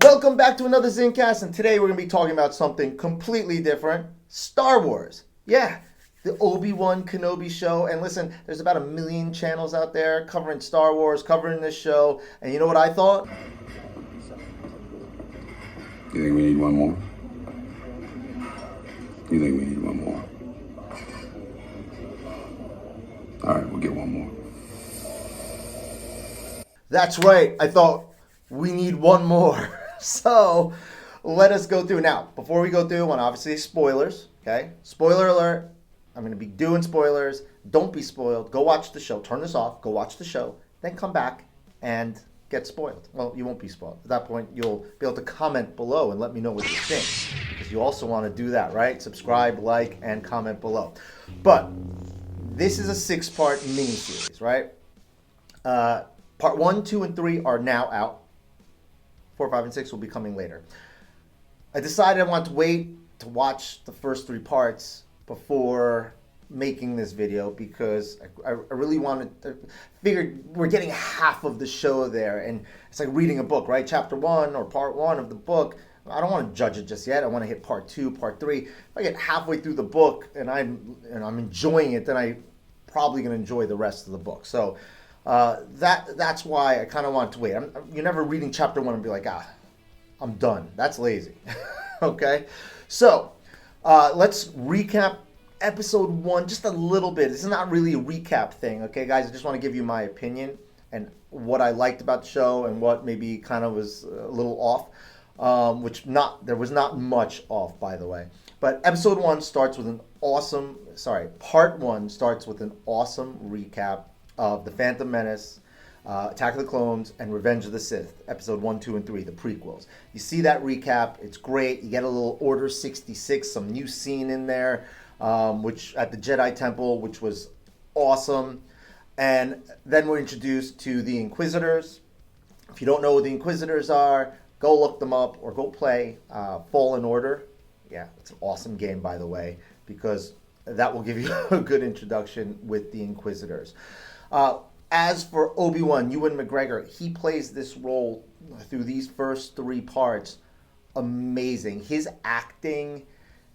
Welcome back to another Zincast, and today we're going to be talking about something completely different. Star Wars. Yeah, the Obi-Wan Kenobi show. And listen, there's about 1 million channels out there covering Star Wars, covering this show. And you know what I thought? You think we need one more? You think we need one more? All right, we'll get one more. That's right. I thought we need one more. So let us go through. Now, before we go through, I want to obviously spoilers. Okay? Spoiler alert. I'm going to be doing spoilers. Don't be spoiled. Go watch the show. Turn this off. Go watch the show. Then come back and get spoiled. Well, you won't be spoiled. At that point, you'll be able to comment below and let me know what you think. Because you also want to do that, right? Subscribe, like, and comment below. But this is a 6-part miniseries, right? Part 1, 2, and 3 are now out. 4, 5, and 6 will be coming later. I decided I want to wait to watch the first 3 parts before making this video because I really wanted to, figured we're getting half of the show there, and it's like reading a book, right? Chapter 1 or part 1 of the book. I don't want to judge it just yet. I want to hit part 2, part 3. If I get halfway through the book and I'm enjoying it, then I probably going to enjoy the rest of the book. So that's why I kind of want to wait. You're never reading chapter 1 and be like, I'm done. That's lazy. Okay? So let's recap episode 1 just a little bit. This is not really a recap thing, okay, guys? I just want to give you my opinion and what I liked about the show and what maybe kind of was a little off, there was not much off, by the way. But episode 1 starts with part 1 starts with an awesome recap of The Phantom Menace, Attack of the Clones, and Revenge of the Sith, episode 1, 2, and 3, the prequels. You see that recap, it's great. You get a little Order 66, some new scene in there, which at the Jedi Temple, which was awesome. And then we're introduced to the Inquisitors. If you don't know who the Inquisitors are, go look them up or go play Fallen Order. Yeah, it's an awesome game, by the way, because that will give you a good introduction with the Inquisitors. As for Obi-Wan, Ewan McGregor, he plays this role through these first 3 parts amazing. His acting,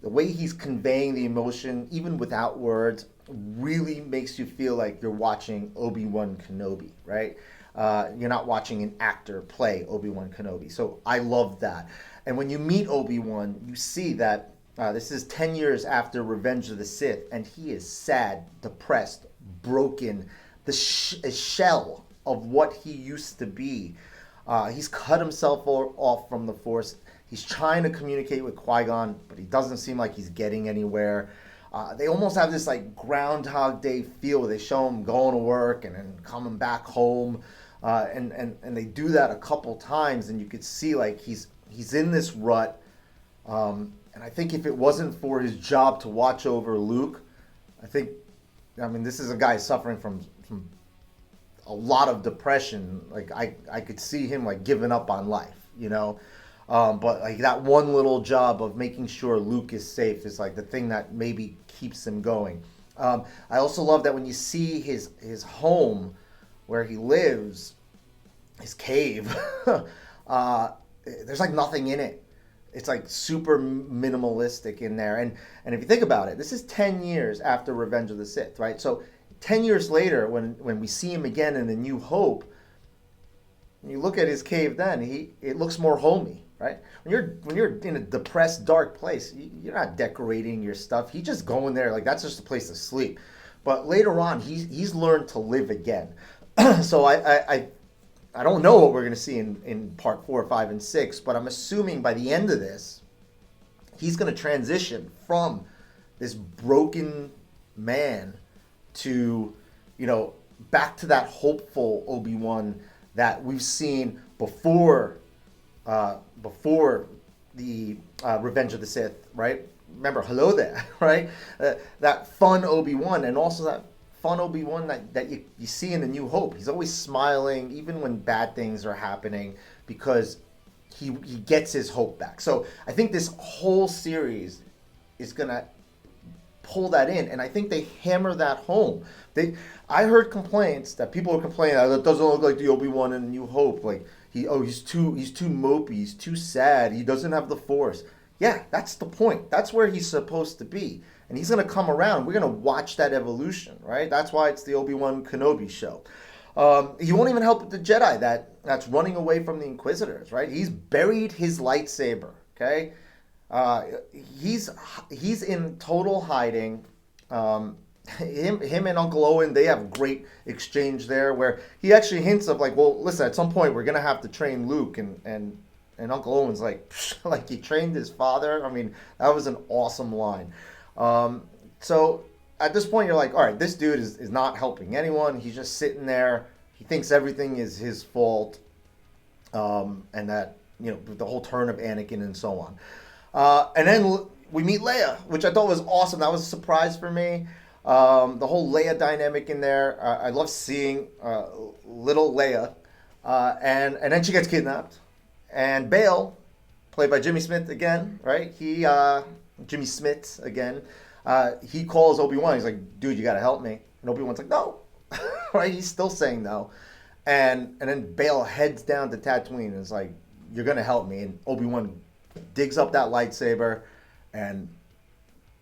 the way he's conveying the emotion, even without words, really makes you feel like you're watching Obi-Wan Kenobi, right? You're not watching an actor play Obi-Wan Kenobi. So I love that. And when you meet Obi-Wan, you see that this is 10 years after Revenge of the Sith, and he is sad, depressed, broken, a shell of what he used to be. He's cut himself off from the Force. He's trying to communicate with Qui-Gon, but he doesn't seem like he's getting anywhere. They almost have this like Groundhog Day feel where they show him going to work and then coming back home. And they do that a couple times, and you could see like he's in this rut. And I think if it wasn't for his job to watch over Luke, this is a guy suffering from a lot of depression. Like I could see him like giving up on life, you know. But like that one little job of making sure Luke is safe is like the thing that maybe keeps him going. I also love that when you see his home where he lives, his cave, there's like nothing in it. It's like super minimalistic in there. And if you think about it, this is 10 years after Revenge of the Sith, right? So 10 years later, when we see him again in A New Hope, when you look at his cave then, it looks more homey, right? When you're in a depressed, dark place, you're not decorating your stuff. He's just going there, like that's just a place to sleep. But later on, he's learned to live again. So I don't know what we're going to see in part 4, 5, and 6, but I'm assuming by the end of this, he's going to transition from this broken man to, back to that hopeful Obi-Wan that we've seen before the Revenge of the Sith, right? Remember, hello there, right? That fun Obi-Wan, and also that fun Obi-Wan that you see in A New Hope. He's always smiling, even when bad things are happening, because he gets his hope back. So I think this whole series is going to pull that in, and I think they hammer that home. I heard complaints that people were complaining that it doesn't look like the Obi-Wan in New Hope. Like he's too mopey, he's too sad, he doesn't have the Force. Yeah, that's the point. That's where he's supposed to be, and he's gonna come around. We're gonna watch that evolution, right? That's why it's the Obi-Wan Kenobi show. He won't even help the Jedi that's running away from the Inquisitors, right? He's buried his lightsaber. Okay, he's in total hiding. Him and Uncle Owen, they have great exchange there, where he actually hints of like, well, listen, at some point we're gonna have to train Luke, and Uncle Owen's like, like he trained his father. I mean, that was an awesome line. So at this point, you're like, all right, this dude is not helping anyone. He's just sitting there. He thinks everything is his fault, and that, you know, the whole turn of Anakin and so on. And then we meet Leia, which I thought was awesome. That was a surprise for me. The whole Leia dynamic in there. I love seeing little Leia. And then she gets kidnapped. And Bail, played by Jimmy Smith again, right? Jimmy Smith again. He calls Obi-Wan. He's like, dude, you got to help me. And Obi-Wan's like, no. Right? He's still saying no. And then Bail heads down to Tatooine and is like, you're going to help me. And Obi-Wan digs up that lightsaber and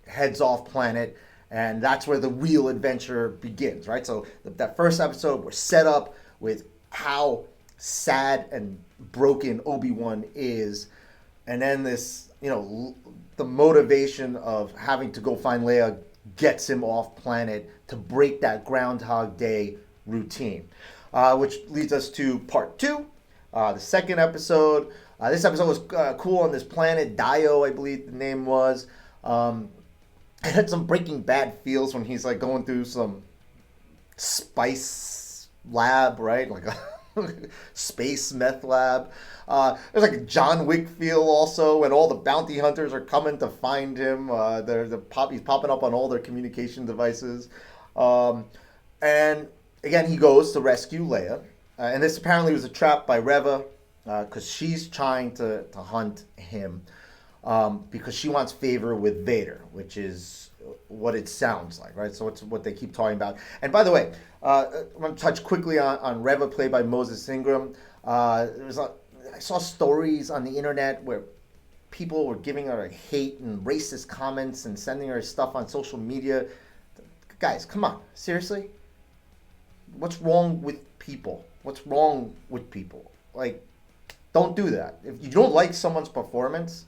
heads off planet. And that's where the real adventure begins, right? So that first episode, we're set up with how sad and broken Obi-Wan is. And then this, you know, the motivation of having to go find Leia gets him off planet to break that Groundhog Day routine. Which leads us to part 2, the second episode. This episode was cool on this planet, Dio, I believe the name was. It had some Breaking Bad feels when he's like going through some spice lab, right? Like a space meth lab. There's like a John Wick feel also, when all the bounty hunters are coming to find him. He's popping up on all their communication devices. And again, he goes to rescue Leia. And this apparently was a trap by Reva, because she's trying to hunt him. Because she wants favor with Vader, which is what it sounds like, right? So it's what they keep talking about. And by the way, I want to touch quickly on Reva, played by Moses Ingram. I saw stories on the internet where people were giving her like hate and racist comments and sending her stuff on social media. Guys, come on, seriously? What's wrong with people? What's wrong with people? Like, don't do that. If you don't like someone's performance,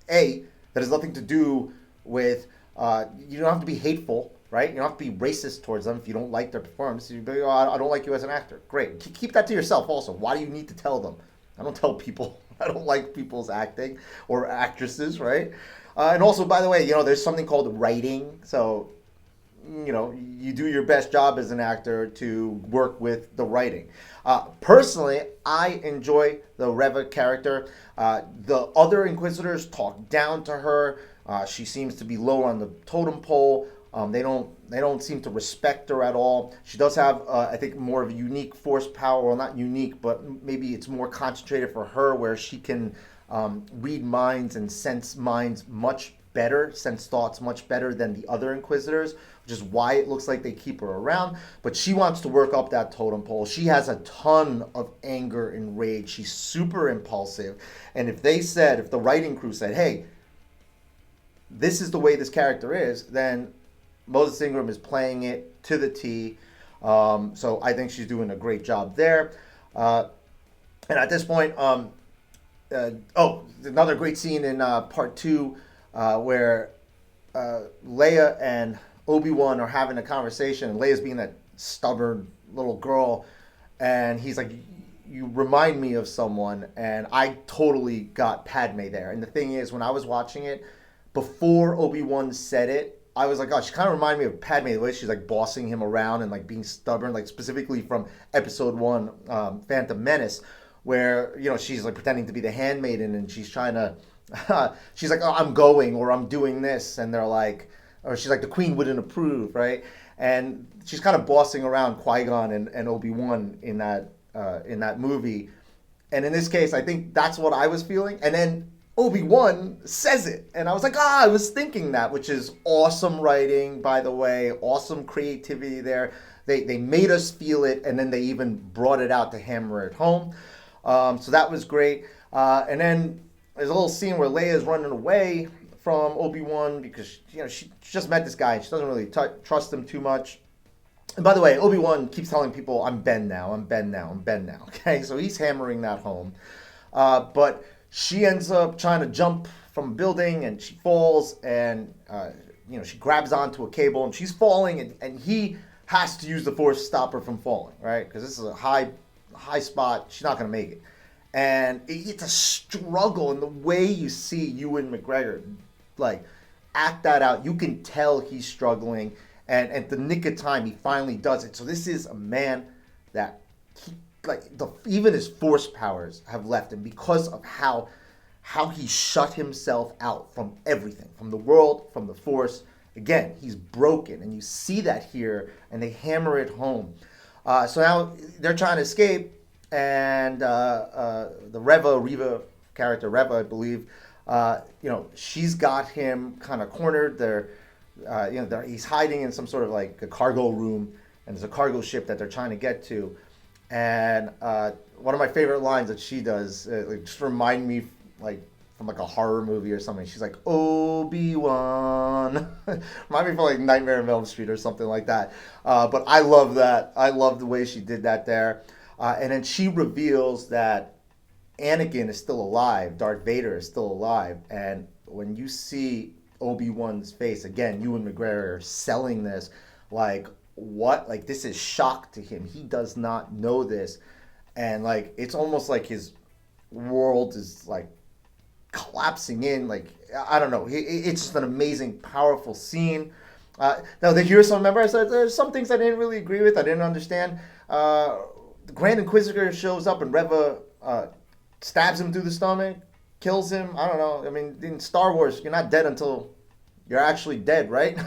that has nothing to do with, you don't have to be hateful, right? You don't have to be racist towards them if you don't like their performance. You be, I don't like you as an actor. Great. Keep that to yourself also. Why do you need to tell them? I don't tell people I don't like people's acting or actresses, right? And also, by the way, you know, there's something called writing. So, you know, you do your best job as an actor to work with the writing. Personally, I enjoy the Reva character. The other Inquisitors talk down to her. She seems to be low on the totem pole. They don't seem to respect her at all. She does have, I think, more of a unique Force power. Well, not unique, but maybe it's more concentrated for her, where she can read minds and sense minds much better, sense thoughts much better than the other Inquisitors, which is why it looks like they keep her around. But she wants to work up that totem pole. She has a ton of anger and rage. She's super impulsive. And if the writing crew said, hey, this is the way this character is, then Moses Ingram is playing it to the T. So I think she's doing a great job there. And at this point, another great scene in part 2, where Leia and Obi-Wan are having a conversation, and Leia's being that stubborn little girl, and he's like, you remind me of someone, and I totally got Padme there. And the thing is, when I was watching it, before Obi-Wan said it, I was like, oh, she kind of reminded me of Padme, the way she's like bossing him around and like being stubborn, like specifically from episode 1, Phantom Menace, where, you know, she's like pretending to be the handmaiden, and she's trying to, she's like, oh, I'm going, or I'm doing this, and they're like, or she's like, the Queen wouldn't approve, right? And she's kind of bossing around Qui-Gon and Obi-Wan in that movie. And in this case, I think that's what I was feeling. And then Obi-Wan says it. And I was like, I was thinking that, which is awesome writing, by the way, awesome creativity there. They made us feel it, and then they even brought it out to hammer it home. So that was great. And then there's a little scene where Leia's running away from Obi-Wan because she just met this guy and she doesn't really trust him too much. And by the way, Obi-Wan keeps telling people, I'm Ben now, I'm Ben now, I'm Ben now. Okay, so he's hammering that home. But she ends up trying to jump from a building and she falls and she grabs onto a cable and she's falling and he has to use the Force to stop her from falling, right? Because this is a high spot. She's not going to make it. And it's a struggle, and the way you see Ewan McGregor like act that out, you can tell he's struggling. And at the nick of time, he finally does it. So this is a man that even his Force powers have left him because of how he shut himself out from everything, from the world, from the Force. Again, he's broken, and you see that here, and they hammer it home. So now they're trying to escape, and the Reva character, Reva, I believe, she's got him kind of cornered. He's hiding in some sort of like a cargo room, and there's a cargo ship that they're trying to get to. And one of my favorite lines that she does, just remind me like from like a horror movie or something. She's like, Obi-Wan. Remind me from like Nightmare on Elm Street or something like that. But I love that. I love the way she did that there. And then she reveals that Anakin is still alive. Darth Vader is still alive. And when you see Obi-Wan's face, again, Ewan McGregor selling this, like, what? Like, this is shock to him. He does not know this. And, like, it's almost like his world is, like, collapsing in. Like, I don't know. It's just an amazing, powerful scene. Now, remember I said there's some things I didn't really agree with. I didn't understand. The Grand Inquisitor shows up and Reva stabs him through the stomach, kills him. I don't know. I mean, in Star Wars, you're not dead until you're actually dead, right?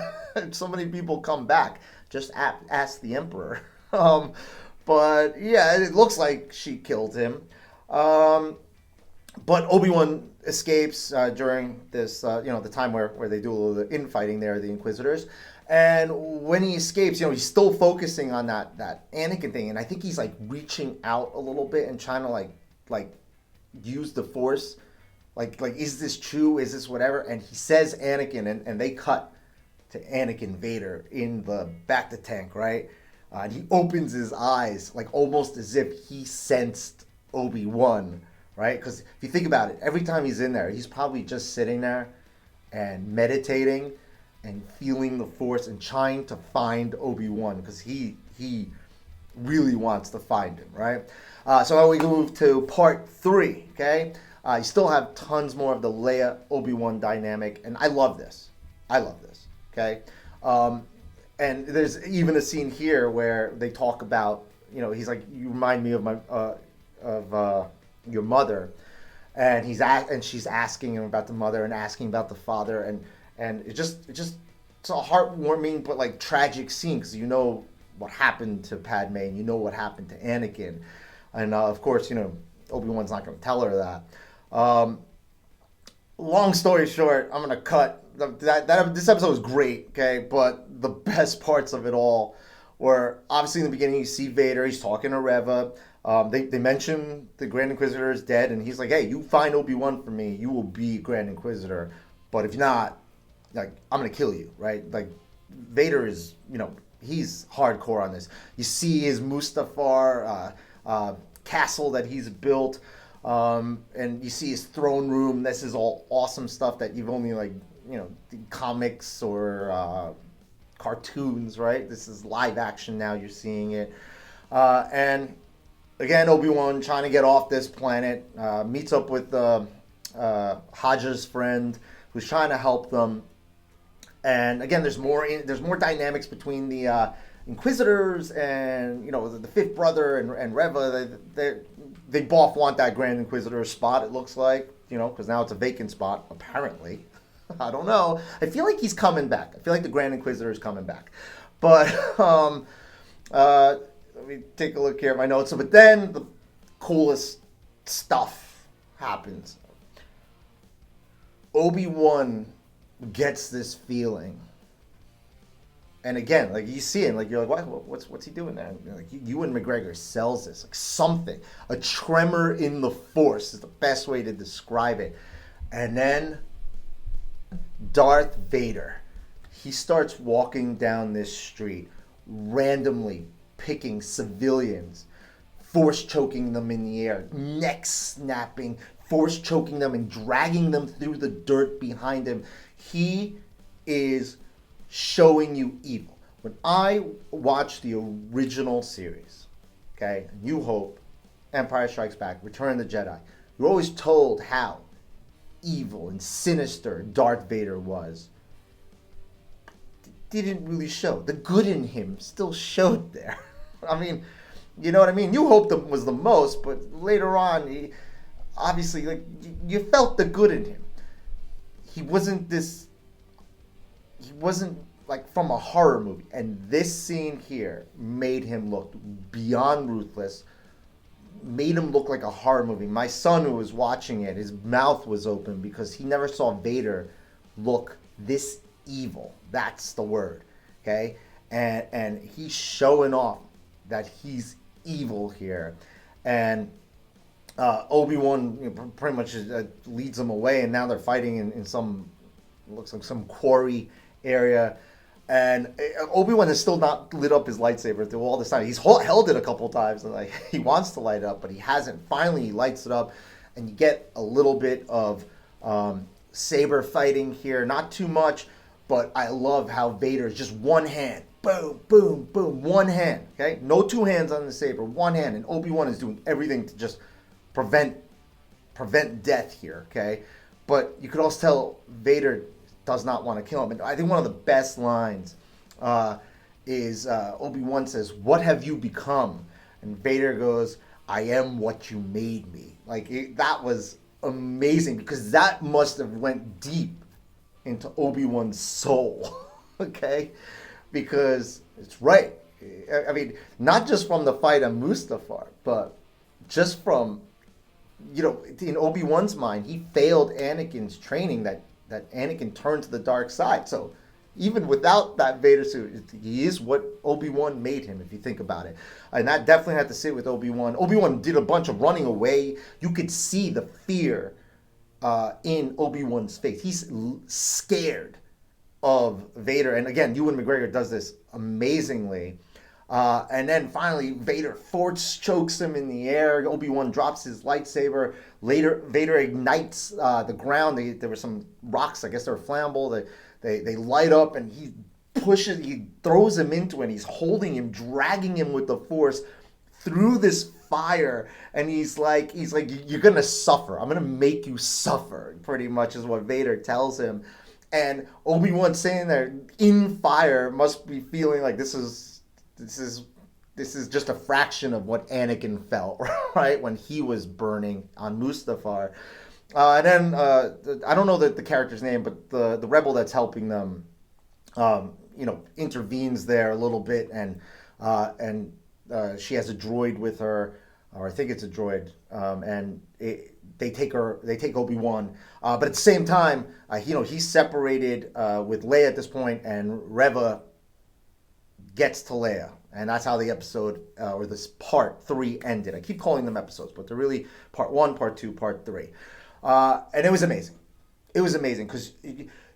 So many people come back. Just ask the Emperor. But yeah, it looks like she killed him. But Obi-Wan escapes during this, the time where they do a little infighting there, the Inquisitors. And when he escapes, he's still focusing on that Anakin thing. And I think he's like reaching out a little bit and trying to like use the Force. Like, is this true? Is this whatever? And he says Anakin, and they cut to Anakin Vader in the bacta tank, right? And he opens his eyes, like almost as if he sensed Obi-Wan, right? Because if you think about it, every time he's in there, he's probably just sitting there and meditating and feeling the Force and trying to find Obi-Wan because he really wants to find him, right? So now we move to part 3, okay? You still have tons more of the Leia Obi-Wan dynamic, and I love this, okay? And there's even a scene here where they talk about, he's like, you remind me of my your mother, and she's asking him about the mother and asking about the father, and it's a heartwarming but like tragic scene because what happened to Padme and what happened to Anakin, and of course Obi-Wan's not going to tell her that. Long story short, I'm going to cut. This episode was great, okay? But the best parts of it all were, obviously in the beginning, you see Vader. He's talking to Reva. They mention the Grand Inquisitor is dead, and he's like, hey, you find Obi-Wan for me, you will be Grand Inquisitor. But if not, like, I'm going to kill you, right? Like, Vader is, he's hardcore on this. You see his Mustafar castle that he's built. And you see his throne room. This is all awesome stuff that you've only comics or cartoons, right? This is live action now. You're seeing it. And again, Obi-Wan trying to get off this planet, meets up with Haja's friend who's trying to help them. And again, there's more dynamics between the Inquisitors and the fifth brother and Reva. They both want that Grand Inquisitor spot, it looks like, because now it's a vacant spot, apparently. I don't know. I feel like he's coming back. I feel like the Grand Inquisitor is coming back. But let me take a look here at my notes. But then the coolest stuff happens. Obi-Wan gets this feeling. And again, like you see him, like you're like, what's he doing there? And like Ewan McGregor sells this, like something, a tremor in the Force is the best way to describe it. And then Darth Vader, he starts walking down this street, randomly picking civilians, force choking them in the air, neck snapping, force choking them and dragging them through the dirt behind him. He is showing you evil. When I watched the original series, okay, New Hope, Empire Strikes Back, Return of the Jedi, you're always told how evil and sinister Darth Vader was. Didn't really show. The good in him still showed there. I mean, you know what I mean? New Hope was the most, but later on, obviously, like you felt the good in him. He wasn't like from a horror movie. And this scene here made him look beyond ruthless, made him look like a horror movie. My son, who was watching it, his mouth was open because he never saw Vader look this evil. That's the word, okay? And he's showing off that he's evil here. And Obi-Wan pretty much leads them away, and now they're fighting in some, looks like some quarry area. And Obi-Wan has still not lit up his lightsaber through all this time. He's held it a couple times, and like he wants to light it up, but he hasn't. Finally, he lights it up, and you get a little bit of saber fighting here. Not too much, but I love how Vader is just one hand. Boom, boom, boom. One hand, okay? No two hands on the saber, one hand. And Obi-Wan is doing everything to just prevent death here, okay? But you could also tell Vader does not want to kill him. And I think one of the best lines is Obi-Wan says, "What have you become?" And Vader goes, "I am what you made me." Like, that was amazing, because that must have went deep into Obi-Wan's soul, okay? Because it's right. I mean, not just from the fight on Mustafar, but just from, you know, in Obi-Wan's mind, he failed Anakin's training that Anakin turned to the dark side. So even without that Vader suit, he is what Obi-Wan made him, if you think about it. And that definitely had to sit with Obi-Wan. Obi-Wan did a bunch of running away. You could see the fear in Obi-Wan's face. He's scared of Vader. And again, Ewan McGregor does this amazingly. And then finally, Vader force chokes him in the air. Obi-Wan drops his lightsaber. Later, Vader ignites the ground. There were some rocks, I guess they were flammable. They light up, and he throws him into it. He's holding him, dragging him with the Force through this fire. And he's like, "You're going to suffer. I'm going to make you suffer," pretty much is what Vader tells him. And Obi-Wan saying there in fire must be feeling like this is just a fraction of what Anakin felt, right, when he was burning on Mustafar. And then I don't know the character's name, but the rebel that's helping them, intervenes there a little bit, and she has a droid with her, or I think it's a droid, and they take Obi-Wan, but at the same time, he's separated with Leia at this point, and Reva gets to Leia. And that's how the episode, or this part 3 ended. I keep calling them episodes, but they're really part 1, part 2, part 3. And it was amazing. It was amazing because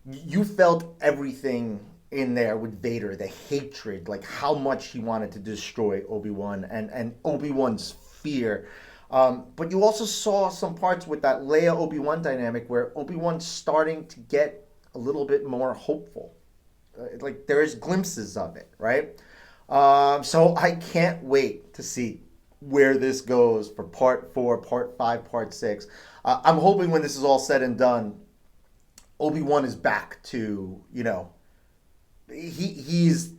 you felt everything in there with Vader, the hatred, like how much he wanted to destroy Obi-Wan, and Obi-Wan's fear. But you also saw some parts with that Leia Obi-Wan dynamic where Obi-Wan's starting to get a little bit more hopeful. Like there's glimpses of it, right? So I can't wait to see where this goes for part 4, part 5, part 6. I'm hoping when this is all said and done, Obi-Wan is back to, he's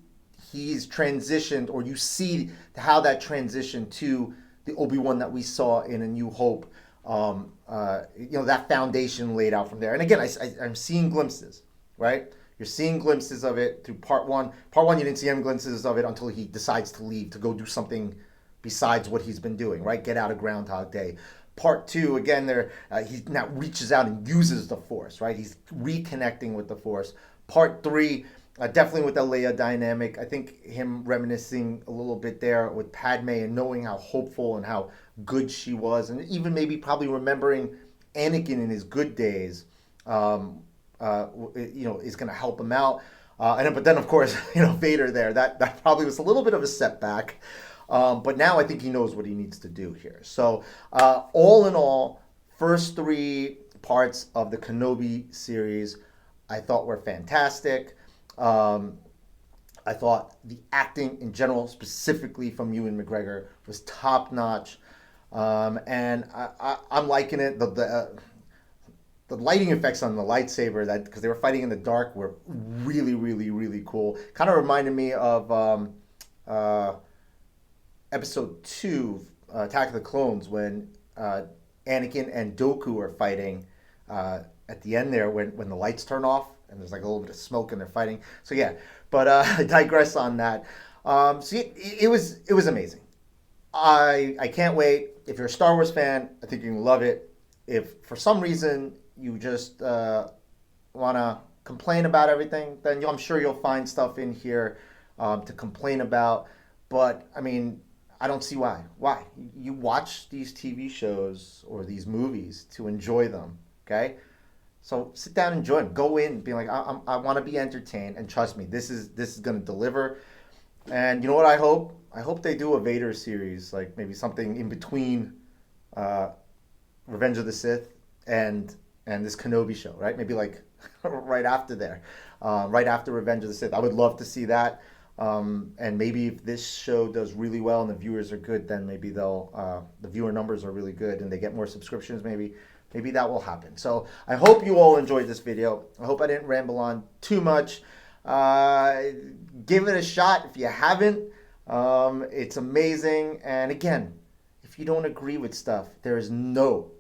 transitioned, or you see how that transitioned to the Obi-Wan that we saw in A New Hope. That foundation laid out from there. And again, I'm seeing glimpses, right? You're seeing glimpses of it through part 1. Part 1, you didn't see any glimpses of it until he decides to leave to go do something besides what he's been doing, right? Get out of Groundhog Day. Part 2, again, he now reaches out and uses the Force, right? He's reconnecting with the Force. Part 3, definitely with the Leia dynamic. I think him reminiscing a little bit there with Padme and knowing how hopeful and how good she was, and even maybe probably remembering Anakin in his good days, is going to help him out. But then, of course, Vader there. That probably was a little bit of a setback. But now I think he knows what he needs to do here. So all in all, first 3 parts of the Kenobi series I thought were fantastic. I thought the acting in general, specifically from Ewan McGregor, was top notch. And I'm liking it. The lighting effects on the lightsaber, that because they were fighting in the dark, were really, really, really cool. Kind of reminded me of Episode 2, Attack of the Clones, when Anakin and Dooku are fighting at the end there, when the lights turn off and there's like a little bit of smoke and they're fighting. So yeah, but I digress on that. It was amazing. I can't wait. If you're a Star Wars fan, I think you're gonna love it. If for some reason you just want to complain about everything, then I'm sure you'll find stuff in here to complain about. But I mean, I don't see why. Why? You watch these TV shows or these movies to enjoy them, okay? So sit down and enjoy them. Go in and be like, I want to be entertained, and trust me, this is going to deliver. And you know what I hope? I hope they do a Vader series, like maybe something in between Revenge of the Sith and this Kenobi show, right? Maybe like right after there, right after Revenge of the Sith. I would love to see that. And maybe if this show does really well and the viewers are good, then maybe the viewer numbers are really good and they get more subscriptions. Maybe that will happen. So I hope you all enjoyed this video. I hope I didn't ramble on too much. Give it a shot if you haven't. It's amazing. And again, if you don't agree with stuff, there is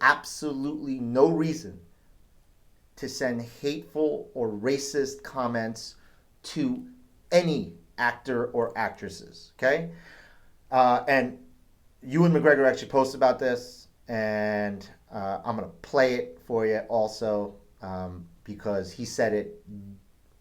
absolutely no reason to send hateful or racist comments to any actor or actresses, okay? And Ewan McGregor actually posted about this, and I'm going to play it for you also because he said it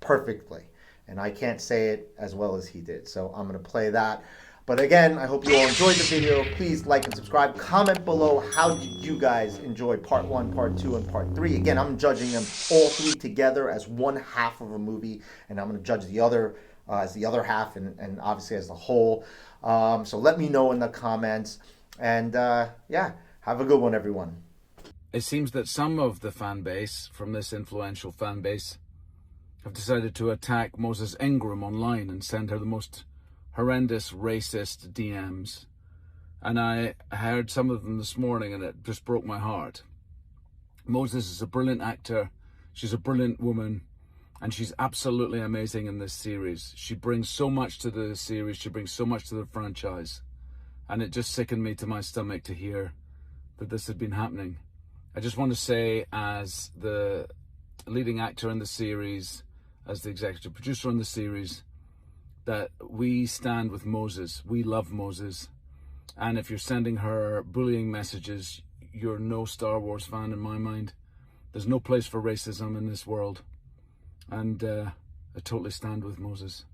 perfectly, and I can't say it as well as he did. So I'm going to play that. But again, I hope you all enjoyed the video. Please like and subscribe. Comment below, how did you guys enjoy part 1, part 2, and part 3? Again, I'm judging them all 3 together as one half of a movie, and I'm going to judge the other as the other half, and obviously as the whole. So let me know in the comments. And yeah, have a good one, everyone. It seems that some of the fan base from this influential fan base have decided to attack Moses Ingram online and send her the most horrendous racist DMs. And I heard some of them this morning and it just broke my heart. Moses is a brilliant actor. She's a brilliant woman. And she's absolutely amazing in this series. She brings so much to the series. She brings so much to the franchise. And it just sickened me to my stomach to hear that this had been happening. I just want to say, as the leading actor in the series, as the executive producer on the series, that we stand with Moses. We love Moses. And if you're sending her bullying messages, you're no Star Wars fan in my mind. There's no place for racism in this world. And I totally stand with Moses.